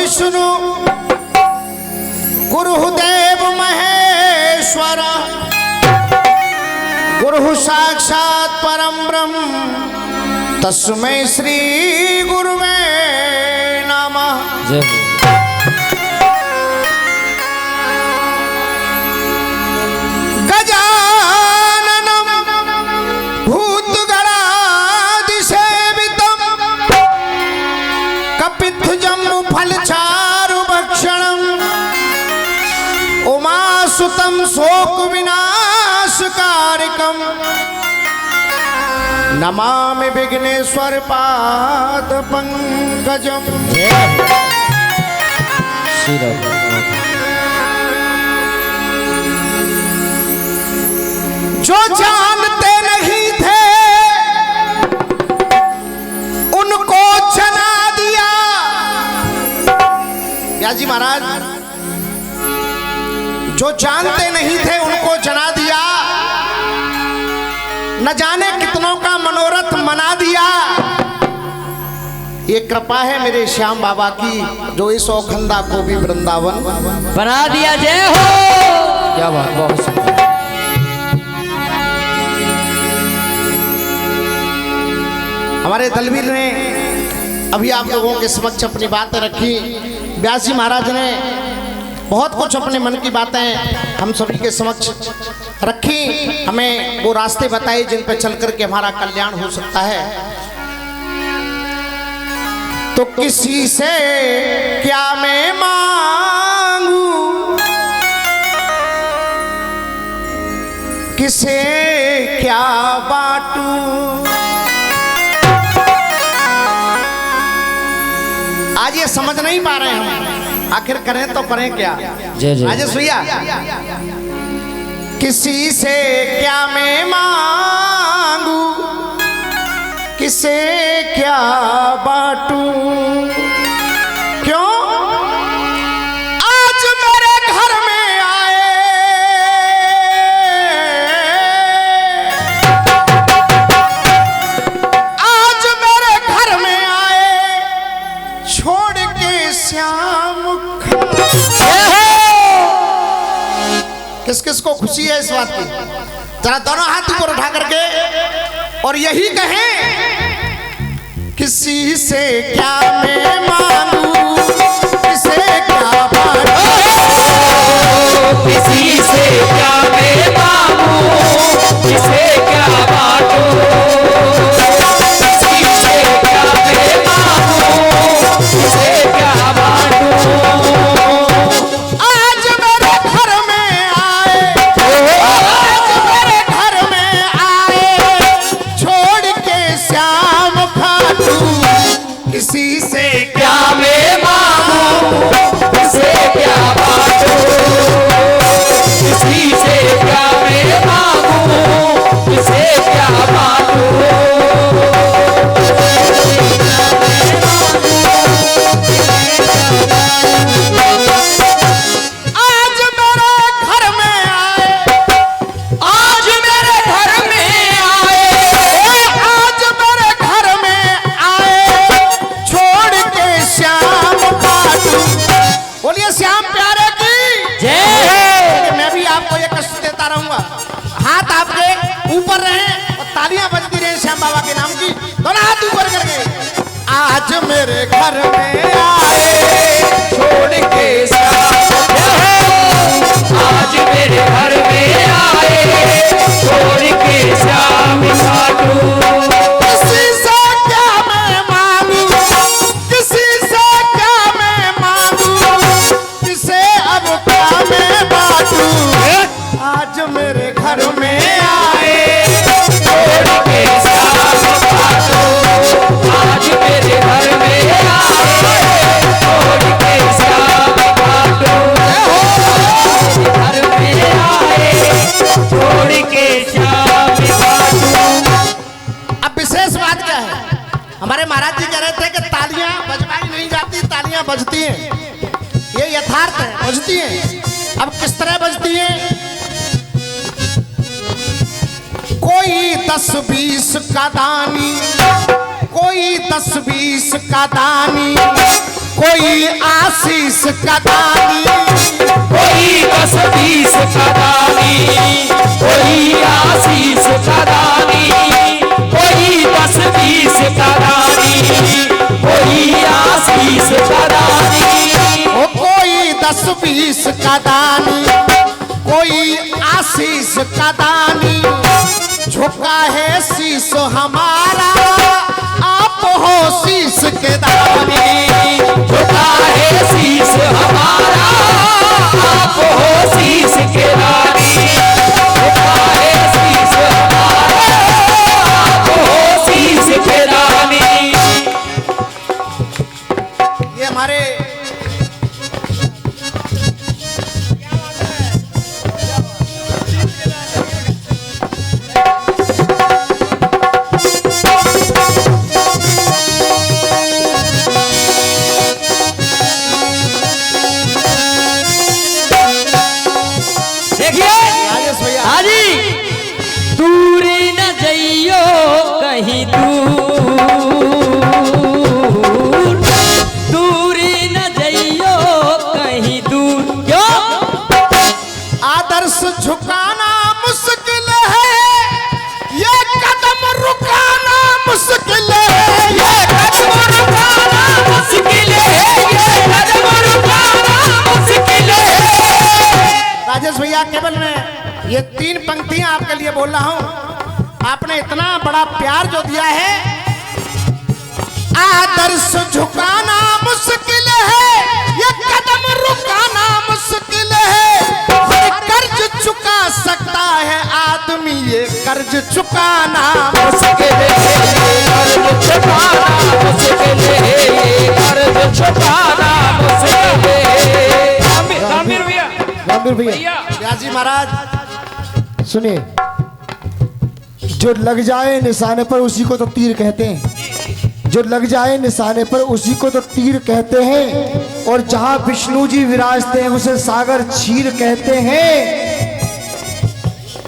विष्णु गुरुदेव महेश्वर गुरु साक्षात् परम ब्रह्म तस्मै श्री गुरुवे नमः। गजाननं भूतगणादिसेवितं कपित्थजम्बुफलचारुभक्षणम् उमासुतं शोकविनाशकारिकम् नमामि विघ्नेश्वर पाद पंकजम। जो जानते नहीं थे उनको जना दिया। व्यास महाराज, जो जानते नहीं थे उनको जना दिया, न जाने कितनों का मनोरथ मना दिया। ये कृपा है मेरे श्याम बाबा की, जो इस औखंदा को भी वृंदावन बना दिया। जय हो। क्या बात, बहुत सुंदर। हमारे दलवीर ने अभी आप लोगों के समक्ष अपनी बातें रखी। व्यास जी महाराज ने बहुत कुछ अपने मन की बातें हम सभी के समक्ष रखी, हमें वो रास्ते बताए जिन पर चल करके हमारा कल्याण हो सकता है। तो किसी से क्या मैं मांगू, किसे क्या बांटूं, आज ये समझ नहीं पा रहे हैं हम, आखिर करें तो करें क्या। राजेश भैया, किसी से क्या मैं मांगू, किसे क्या बांटूं, क्यों आज मेरे घर में आए, आज मेरे घर में आए छोड़ के श्याम। किस किस को खुशी है इस बात की? जरा दोनों हाथ ऊपर उठा करके और यही कहें, किसी से क्या मैं मांगू, किसे क्या बांटूं, किसी से क्या मैं मांगू, किसे क्या बांटूं, किसी से क्या मैं मांगू, किसे क्या बांटूं। किसी से क्या मैं मांगू, किसे क्या बांटूं, किसी से क्या मैं मांगू, किसे क्या बांटूं। आज मेरे घर में आए, आज मेरे घर में आए, आज मेरे घर में आए छोड़ के श्याम बाटू। बोलिए श्याम प्यारे की जय। मैं भी आपको ये कष्ट देता रहूंगा, हाथ आपके ऊपर रहे और तालियां बजती रहे श्याम बाबा के नाम की। दोनों हाथ ऊपर करके आज मेरे घर में आए छोड़ के श्याम, आज मेरे घर में आए छोड़ के श्याम बाटू। किसी से क्या मैं मांगू, किसी से क्या मैं मांगू, किसे अब क्या मैं बांटूं। आज मेरे घर में आए छोड़ के श्याम बाटू। आज मेरे घर में आए छोड़ के श्याम बाटू। घर में आए छोड़ के श्याम बाटू। अब विशेष बात क्या है, हमारे महाराज जी कह रहे थे कि तालियां बजवाई नहीं जाती, तालियां बजती हैं। ये यथार्थ है, बजती हैं। अब किस तरह बजती हैं? कोई 10-20 का दानी, कोई 10-20 का दानी, कोई आशीष का दानी, कोई 10-20 का दानी, कोई आशीष का दानी, कोई 10-20 का दानी, कोई आशीष का दानी। ओ कोई 10-20 का दानी, कोई आशीष का दानी, झुका है शीश हमारा, आप हो शीश के दानी। झुका है शीश हमारा, आप हो शीश के दानी। झुका है शीश हमारा, आप हो शीश के दानी। ये हमारे देखिए राजेश भैया, हाजी, दूरी न जइयो कहीं दूर, दूरी न जइयो कहीं दूर। क्यों? आदर्श झुकाना मुश्किल है, ये कदम रुकाना मुश्किल है, ये कदम रुकाना मुश्किल है, ये कदम रुकाना मुश्किल है। राजेश भैया केवल मैं ये 3 पंक्तियां आपके लिए बोल रहा हूं। आपने इतना बड़ा प्यार जो दिया है। आदर्श झुकाना मुश्किल है, ये कदम रुकाना मुश्किल है, हर कर्ज चुका सकता है आदमी, ये कर्ज चुकाना मुश्किल है, कर्ज चुकाना मुश्किल है, कर्ज चुकाना मुश्किल है। रामवीर भैया, रामवीर भैया भैया व्यासी महाराज, सुनिए, जो लग जाए निशाने पर उसी को तो तीर कहते हैं, जो लग जाए निशाने पर उसी को तो तीर कहते हैं, और जहां विष्णु जी विराजते हैं उसे सागर झील कहते हैं,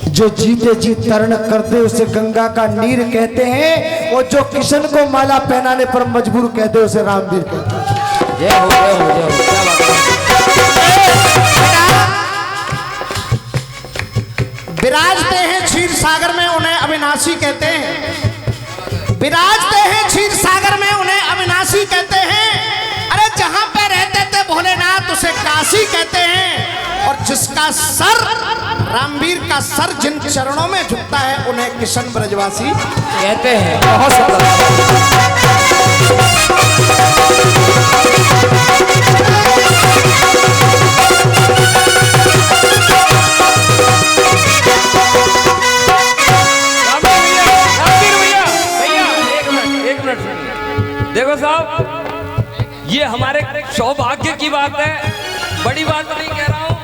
जो जीते जी तरण कर दे उसे गंगा का नीर कहते हैं, और जो किशन को माला पहनाने पर मजबूर कहते उसे रामवीर कहते हैं। जय हो, जय हो, जय हो। क्या बात है? विराजते हैं क्षीर सागर में उन्हें अविनाशी कहते हैं, विराजते हैं क्षीर सागर में उन्हें अविनाशी कहते हैं। अरे जहां पे रहते थे भोलेनाथ उसे काशी कहते हैं, और जिसका सर रामवीर का सर जिन चरणों में झुकता है उन्हें किशन ब्रजवासी कहते हैं। बहुत सुंदर। देखो साहब, ये हमारे सौभाग्य की बात है, बड़ी बात नहीं कह रहा हूँ।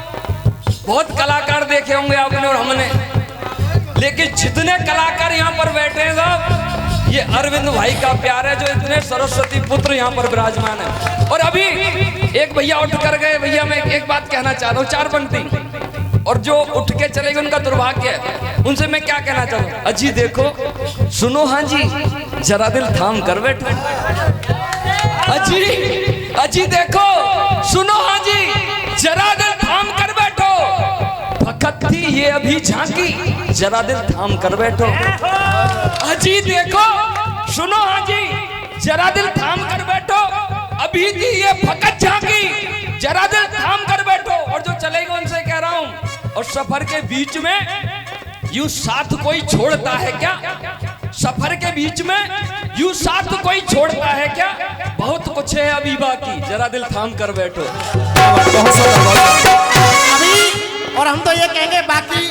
बहुत कलाकार देखे होंगे आपने और हमने, लेकिन जितने कलाकार यहाँ पर बैठे हैं साहब, ये अरविंद भाई का प्यार है, जो इतने सरस्वती पुत्र यहाँ पर विराजमान है। और अभी एक भैया उठ कर गए, भैया मैं एक बात कहना चाहता हूँ, 4 पंक्ति, और जो उठ के चले गए उनका दुर्भाग्य है। उनसे मैं क्या कहना चाहूँ, अजी देखो सुनो, हाँ जी जरा दिल थाम कर बैठो। अजी अजी देखो सुनो, हाँ जी जरा दिल थाम कर बैठो। फकत थी ये अभी झांकी, जरा दिल थाम कर बैठो। अजी देखो सुनो, हाँ जी जरा दिल थाम कर बैठो। अभी थी ये फकत झांकी, जरा दिल थाम कर बैठो। और जो चलेगा उनसे कह रहा हूं, और सफर के बीच में यूं साथ कोई छोड़ता है क्या? सफर के बीच में यूं साथ कोई छोड़ता है क्या? बहुत कुछ है अभी बाकी, जरा दिल थाम कर बैठो। अभी, और हम तो ये कहेंगे बाकी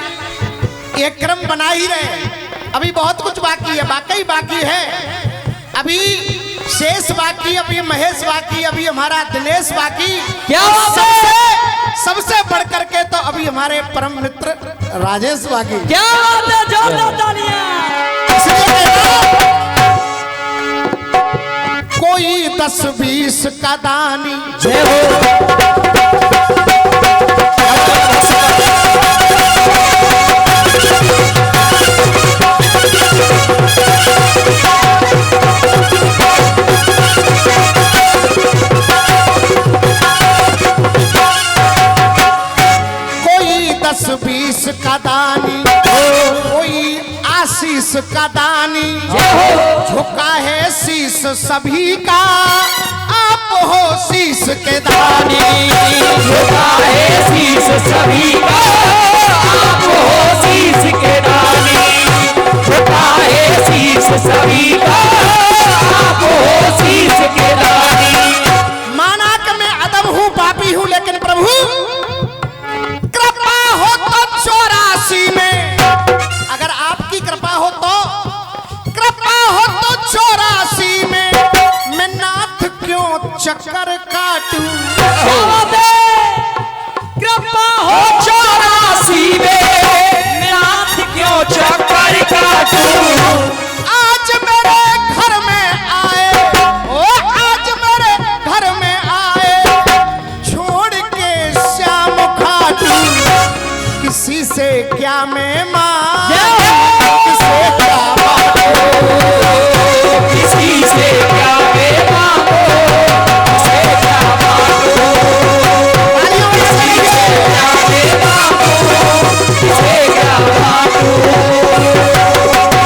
एक क्रम बना ही रहे, अभी बहुत कुछ बाकी है, वाकई बाकी है। अभी शेष बाकी, अभी महेश बाकी, अभी हमारा दिनेश बाकी, क्या सबसे बढ़ करके तो अभी हमारे परम मित्र राजेश बाकी। क्या बात है, जोरदार तालियां। कोई 10-20 का दानी, जय हो। का दानी, कोई आशीष का दानी, झुका है शीश सभी का, आप हो शीश के दानी। झुका है शीश सभी का, आप हो शीश के दानी। झुका है शीश सभी का, आप हो शीश के दानी। माना कि मैं अदम हूँ, पापी हूँ, लेकिन प्रभु कृपा हो तो 84 में, अगर आपकी कृपा हो तो 84 में, मैं नाथ क्यों चक्कर काटूं। कृपा हो 84 में, नाथ क्यों चक्कर काटूं। आज मेरे घर में आए, ओ आज मेरे घर में आए, छोड़ के श्याम खाटू, किसी से क्या मैं मांगूं, किसे क्या मांगूं, किसी से क्या मैं मांगूं, किसे क्या मांगूं, किसी से क्या मैं मांगूं, किसे क्या मांगूं,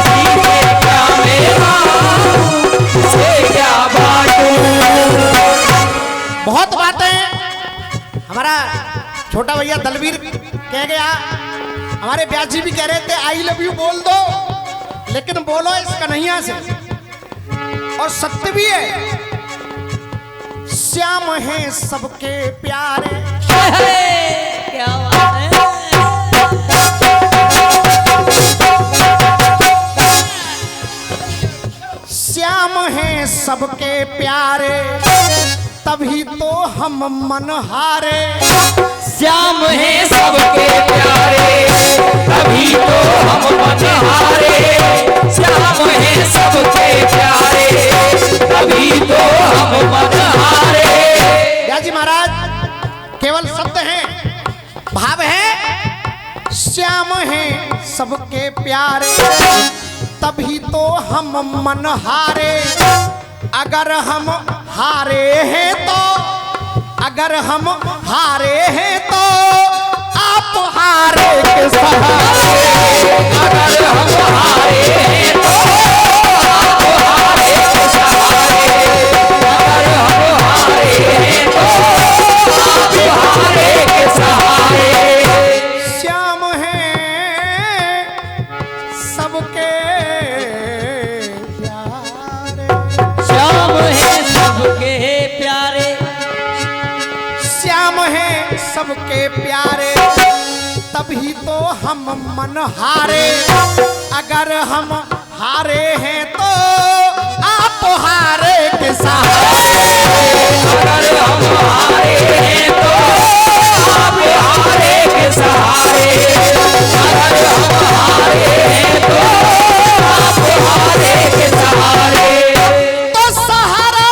किसी से क्या मैं मांगूं, किसे क्या बांटूं। बहुत बातें हमारा छोटा भैया दलवीर कह गया, हमारे व्यास जी भी कह रहे थे आई लव यू बोल दो, लेकिन बोलो इस कन्हैया से, और सत्य भी है। श्याम हैं सबके प्यारे, क्या बात है। श्याम हैं सबके प्यारे, तभी तो हम मन हारे। श्याम है सबके प्यारे, तभी तो हम मन हारे। श्याम है सबके प्यारे, तभी तो हम मन हारे। व्यास जी महाराज केवल शब्द हैं, भाव है। श्याम हैं सबके प्यारे, तभी तो हम मन हारे। अगर हम हारे हैं तो, अगर हम हारे हैं तो आप हारे के सहारे। अगर हम हारे हैं तो आप हारे के सहारे। अगर हम हारे हैं तो आप हारे के सहारे। श्याम हैं सबके प्यारे, श्याम है सबके प्यारे, श्याम हैं सबके प्यारे, तभी तो हम मन हारे। अगर हम हारे हैं तो आप हारे के सहारे। अगर हम हारे हैं तो आप हारे के सहारे। अगर हम हारे हैं तो आप हारे के सहारे। तो सहारा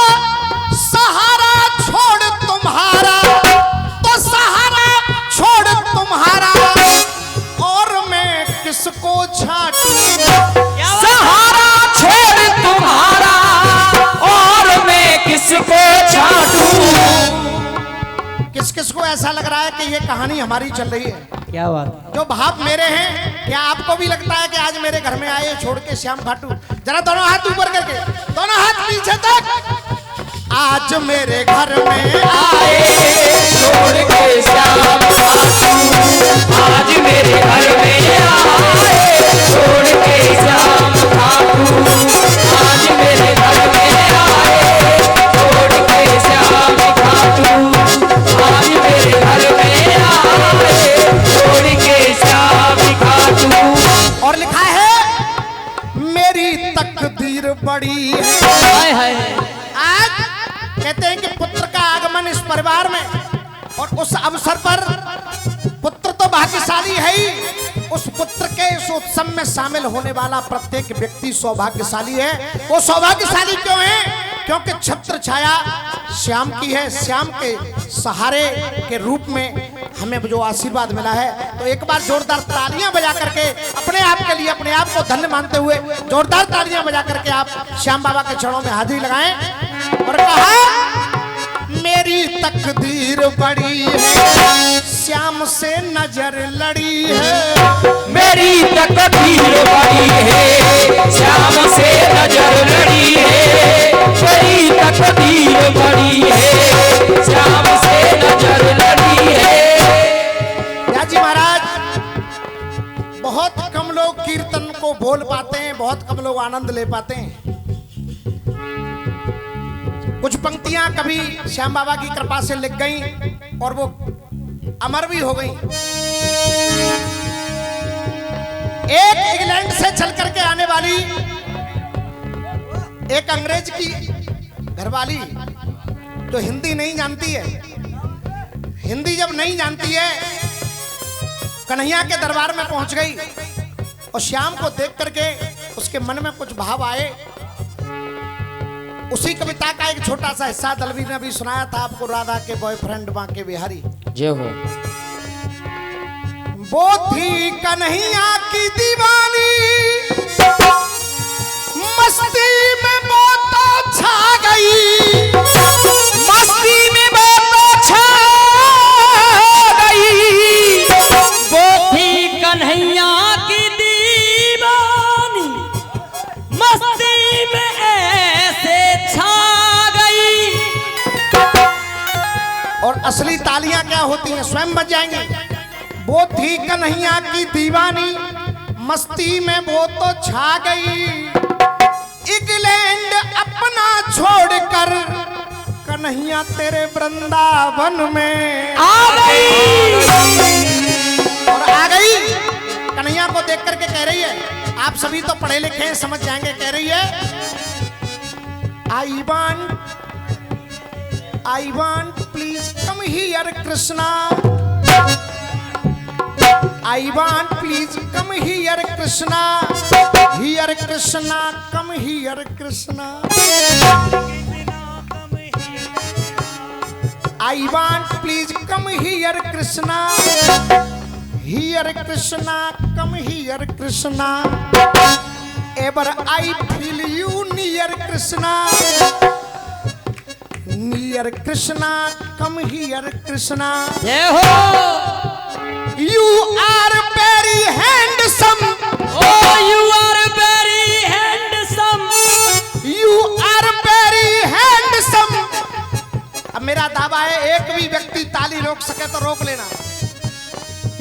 सहारा छोड़ तुम्हारा, तो सहारा छोड़ तुम्हारा, और मैं किसको छाटूं। सहारा छोड़ तुम्हारा, और मैं किसको छाटूं। किस किस को ऐसा लग रहा है कि ये कहानी हमारी चल रही है? क्या बात। जो भाव मेरे हैं, क्या आपको भी लगता है कि आज मेरे घर में आए छोड़ के श्याम खाटू? जरा दोनों हाथ ऊपर करके, दोनों हाथ पीछे तक। आज मेरे घर में आए छोड़ के श्याम खाटू, आज मेरे घर में आए छोड़ के श्याम खाटू। आज मेरे घर में आए छोड़ के श्याम खाटू। आज मेरे घर में आए छोड़ के श्याम खाटू। और लिखा है मेरी तकदीर बड़ी है। हाय हाय। आज कहते हैं कि पुत्र का आगमन इस परिवार में, और उस अवसर पर पुत्र तो भाग्यशाली है ही, उस पुत्र के इस उत्सव में शामिल होने वाला प्रत्येक व्यक्ति सौभाग्यशाली है। वो सौभाग्यशाली क्यों है? क्योंकि छत्र छाया श्याम की है। श्याम के सहारे के रूप में हमें जो आशीर्वाद मिला है, तो एक बार जोरदार तालियां बजा करके अपने आप के लिए, अपने आप को धन्य मानते हुए जोरदार तालियां बजा करके आप श्याम बाबा के चरणों में हाजिरी लगाएं और कहा मेरी तकदीर बड़ी है, श्याम से नजर लड़ी है। मेरी तकदीर बड़ी है, श्याम से नजर लड़ी है। मेरी तकदीर बड़ी है, श्याम से नजर लड़ी है। जी महाराज, बहुत कम लोग कीर्तन को बोल पाते हैं, बहुत कम लोग आनंद ले पाते हैं। कुछ पंक्तियां कभी श्याम बाबा की कृपा से लिख गई और वो अमर भी हो गई। एक इंग्लैंड से चल करके आने वाली एक अंग्रेज की घरवाली जो हिंदी नहीं जानती है, हिंदी जब नहीं जानती है, कन्हैया के दरबार में पहुंच गई और श्याम को देख करके उसके मन में कुछ भाव आए। उसी कविता का एक छोटा सा हिस्सा दलवीर ने भी सुनाया था आपको, राधा के बॉयफ्रेंड बांके बिहारी। जय हो। वो थी कन्हैया की दीवानी, मस्ती में वो तो छा गई, मस्ती में वो तो छा गई। वो थी कन्हैया की दीवानी, मस्ती में ऐसे छा गई। और असली तालियां क्या होती हैं स्वयं बज जाएंगे। वो थी कन्हैया की दीवानी, मस्ती में वो तो छा गई। इंग्लैंड अपना छोड़कर कन्हैया तेरे वृंदावन में आ गई। और आ गई। कन्हैया को देख करके कह रही है, आप सभी तो पढ़े लिखे हैं, समझ जाएंगे, कह रही है I want please come here Krishna, I want please come here Krishna, here Krishna, come here Krishna, I want please come here Krishna, here Krishna, come here Krishna, ever I feel you near Krishna, near Krishna, come here Krishna. जय हो। You are very handsome. Oh, you are very handsome. You are very handsome. अब मेरा दावा है, एक भी व्यक्ति ताली रोक सके तो रोक लेना।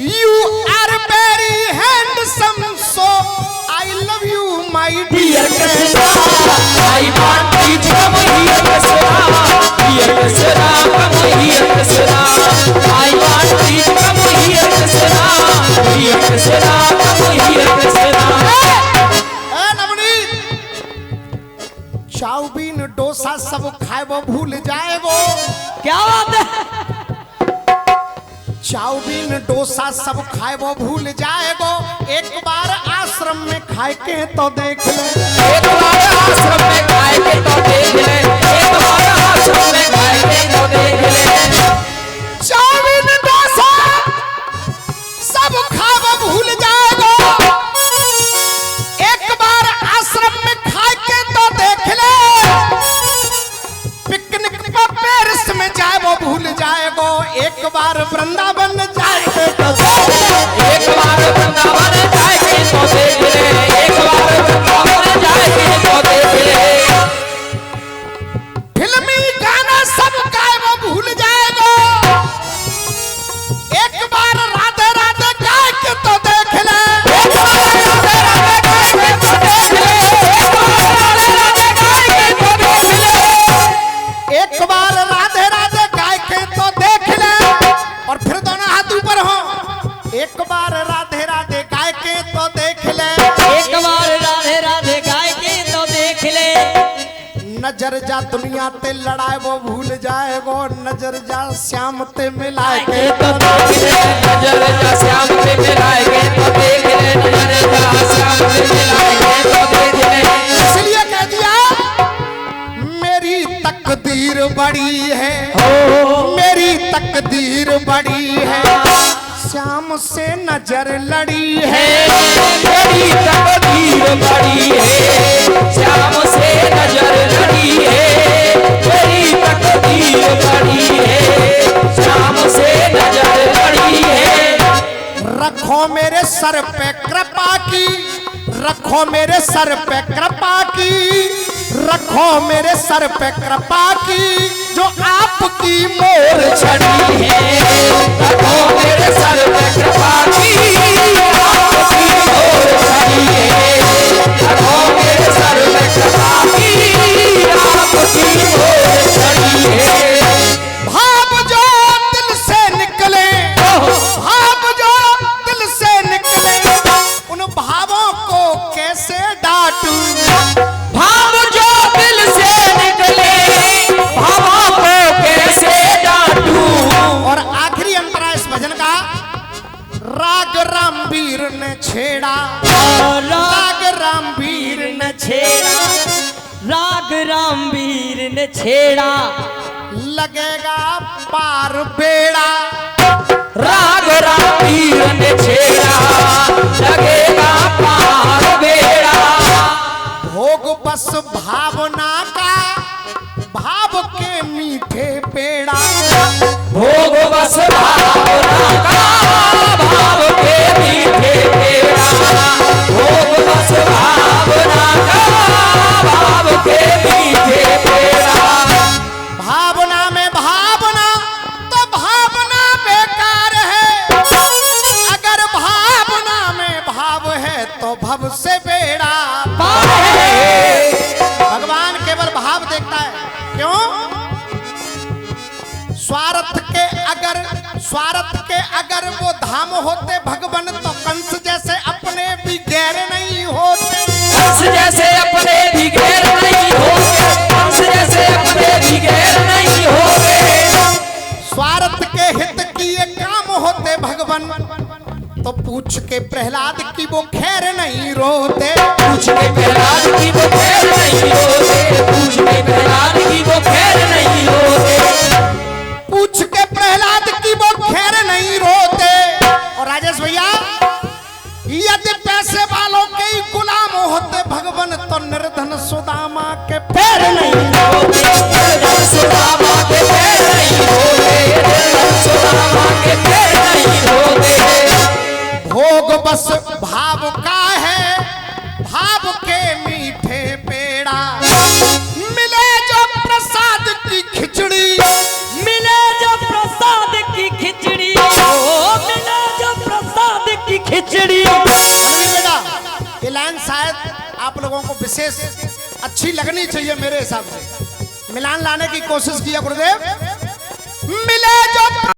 You are very handsome, so I love you, my dear Krishna. I want you to come here, Krishna. Here, Krishna, come here, Krishna. I want you to come here, Krishna. Here, Krishna, come here, Krishna. Navneet, chow mein dosa सब खाए वो भूल जाए वो। क्या बात है? Chowmein dosa सब खाए वो भूल जाएगो, एक बार आश्रम में खाए के तो देख ले, एक बार आश्रम में खाए के तो देख ले, एक बार आश्रम में खाए के तो देख ले। चाउमीन डोसा सब खाए वो भूल जाएगो, एक बार आश्रम में खाए के तो देख ले, पिकनिक पर पेरिस में जाए वो भूल जाएगो, एक बार वृंदावन जाए तो एक बार वृंदावन जाए के तो देख ले, एक बार वृंदावन जाए के तो देख ले। फिल्मी गाना सब गाए वो भूल जाएगो, एक बार राधे राधे गाए के तो देख ले, एक बार राधे राधे गाए के तो देख ले, एक बार राधे राधे गाए के तो देख ले। एक बार राधे राधे गाए के तो देख ले, और फिर दोनों हाथ ऊपर हो, एक बार राधे राधे गाए के तो देख ले, एक बार राधे राधे गाए के तो देख ले। नजर जा दुनिया ते लड़ाए वो भूल जाएगो, नजर जा श्याम ते मिलाए के तो देख ले, नजर जा श्याम पे मिलाए के तो देख ले, नजर जा श्याम पे मिलाए के तो देख ले। इसलिए कह दिया मेरी तकदीर बड़ी है, मेरी तकदीर बड़ी है, श्याम से नजर लड़ी है, मेरी तकदीर बड़ी है, श्याम से नजर लड़ी है, मेरी तकदीर बड़ी है, रखो मेरे सर पे कृपा की, रखो मेरे सर पे कृपा की, रखो मेरे सर पे कृपा की, जो आपकी मोर छड़ी है, रखो मेरे सर पे कृपा की, आपकी मोर छड़ी है, रखो मेरे सर पे कृपा की, आपकी मोर छड़ी है। भाव जो दिल से निकले, भाव जो दिल से निकले, उन भावों को कैसे डांटूं, भाव जो दिल से निकले, भावों को कैसे डांटूं। और आखिरी अंतरा इस भजन का, राग रामवीर ने छेड़ा, राग रामवीर ने छेड़ा, राग रामवीर ने छेड़ा, लगेगा पार बेड़ा, राग रामवीर ने छेड़ा, लगेगा पार बेड़ा। भोग बस भावना का, भाव के मीठे पेड़ा, भोग बस भावना का, भाव के मीठे पेड़ा, भोग बस भावना का, भाव के मीठे पेड़ा। भावना में भावना तो भावना बेकार है, अगर भावना में भाव है तो भव से बेड़ा पार है। भगवान केवल भाव देखता है, क्यों? स्वार्थ के अगर वो धाम होते भगवान, तो कंस जैसे अपने भी गैर नहीं होते, कंस जैसे अपने भी गैर नहीं होते, कंस जैसे अपने भी गैर नहीं होते। स्वार्थ के हित किए काम होते भगवान, तो पूछ के प्रहलाद की वो खैर नहीं रोते, पूछ के प्रहलाद की वो खैर नहीं होते, पूछ के प्रहलाद की वो खैर नहीं होते, पूछ के प्रहलाद की वो खैर नहीं रोते। और राजेश भैया, यदि पैसे वालों के ही गुलाम होते भगवान, तो निर्धन सुदामा के पैर नहीं होते, निर्धन सुदामा के पैर नहीं होते, निर्धन सुदामा के पैर नहीं होते। भोग बस भाव का है, भाव के मीठे पेड़ा, मिले जो प्रसाद की खिचड़ी, मिले जो प्रसाद की खिचड़ी, ओ मिले जो प्रसाद की खिचड़ी। बेटा, ये लाइन शायद आप लोगों को विशेष अच्छी लगनी चाहिए मेरे हिसाब से। मिलान लाने की कोशिश किया गुरुदेव। मिले जो